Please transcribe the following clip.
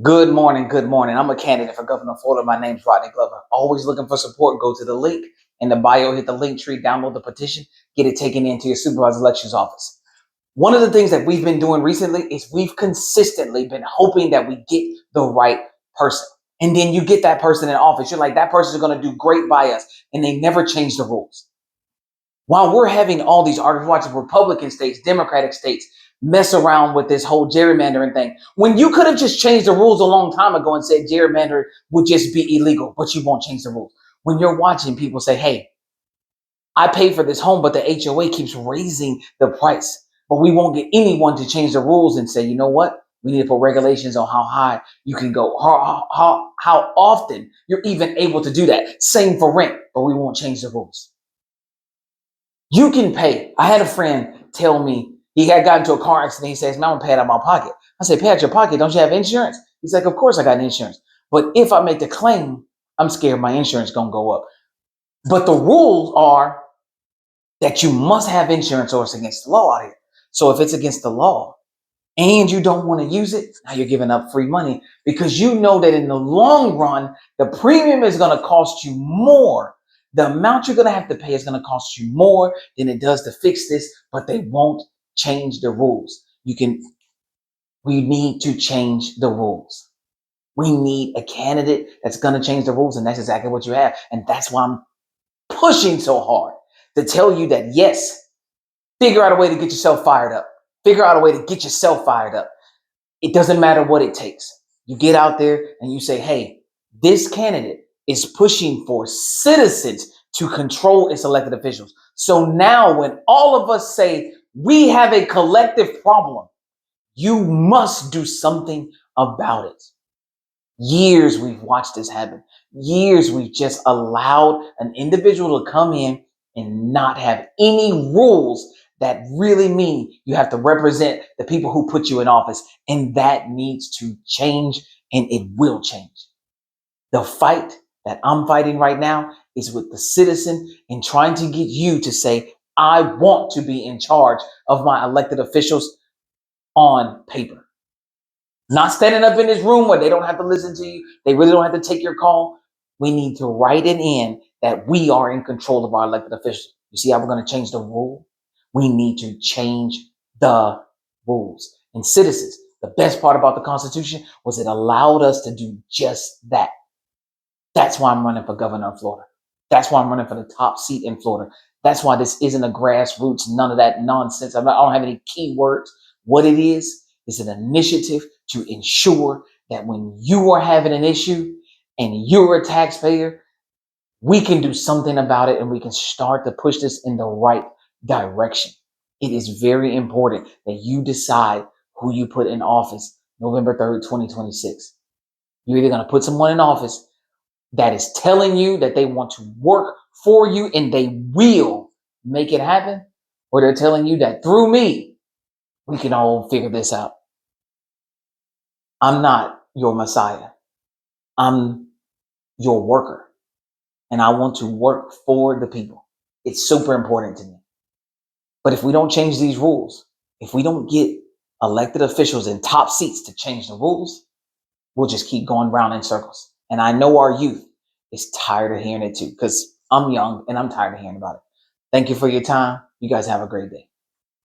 Good morning. Good morning. I'm a candidate for governor of Florida. My name's Rodney Glover. Always looking for support. Go to the link in the bio, hit the link tree, download the petition, get it taken into your supervisor elections office. One of the things that we've been doing recently is we've consistently been hoping that we get the right person. And then you get that person in office. You're like, that person is going to do great by us. And they never change the rules. While we're having all these arguments, watching Republican states, Democratic states mess around with this whole gerrymandering thing, when you could have just changed the rules a long time ago and said gerrymandering would just be illegal, but you won't change the rules. When you're watching people say, hey, I paid for this home, but the HOA keeps raising the price, but we won't get anyone to change the rules and say, you know what? We need to put regulations on how high you can go, how often you're even able to do that. Same for rent, but we won't change the rules. You can pay. I had a friend tell me he had gotten into a car accident. He says, man, I'm going to pay it out of my pocket. I said, pay out your pocket. Don't you have insurance? He's like, of course I got insurance. But if I make the claim, I'm scared my insurance going to go up. But the rules are that you must have insurance or it's against the law out here. So if it's against the law and you don't want to use it, now you're giving up free money because you know that in the long run, the premium is going to cost you more. The amount you're going to have to pay is going to cost you more than it does to fix this, but they won't change the rules. We need to change the rules. We need a candidate that's going to change the rules, and that's exactly what you have. And that's why I'm pushing so hard to tell you that, yes, figure out a way to get yourself fired up. Figure out a way to get yourself fired up. It doesn't matter what it takes. You get out there and you say, hey, this candidate is pushing for citizens to control its elected officials. So now when all of us say we have a collective problem, you must do something about it. Years we've watched this happen. Years we've just allowed an individual to come in and not have any rules that really mean you have to represent the people who put you in office. And that needs to change, and it will change. The fight that I'm fighting right now is with the citizen and trying to get you to say, I want to be in charge of my elected officials on paper. Not standing up in this room where they don't have to listen to you. They really don't have to take your call. We need to write it in that we are in control of our elected officials. You see how we're going to change the rule? We need to change the rules. And citizens, the best part about the Constitution was it allowed us to do just that. That's why I'm running for governor of Florida. That's why I'm running for the top seat in Florida. That's why this isn't a grassroots, none of that nonsense. I don't have any keywords. What it is an initiative to ensure that when you are having an issue and you're a taxpayer, we can do something about it and we can start to push this in the right direction. It is very important that you decide who you put in office November 3rd, 2026. You're either going to put someone in office that is telling you that they want to work for you and they will make it happen, or they're telling you that through me, we can all figure this out. I'm not your Messiah. I'm your worker, and I want to work for the people. It's super important to me. But if we don't change these rules, if we don't get elected officials in top seats to change the rules, we'll just keep going round in circles. And I know our youth is tired of hearing it too, because I'm young and I'm tired of hearing about it. Thank you for your time. You guys have a great day.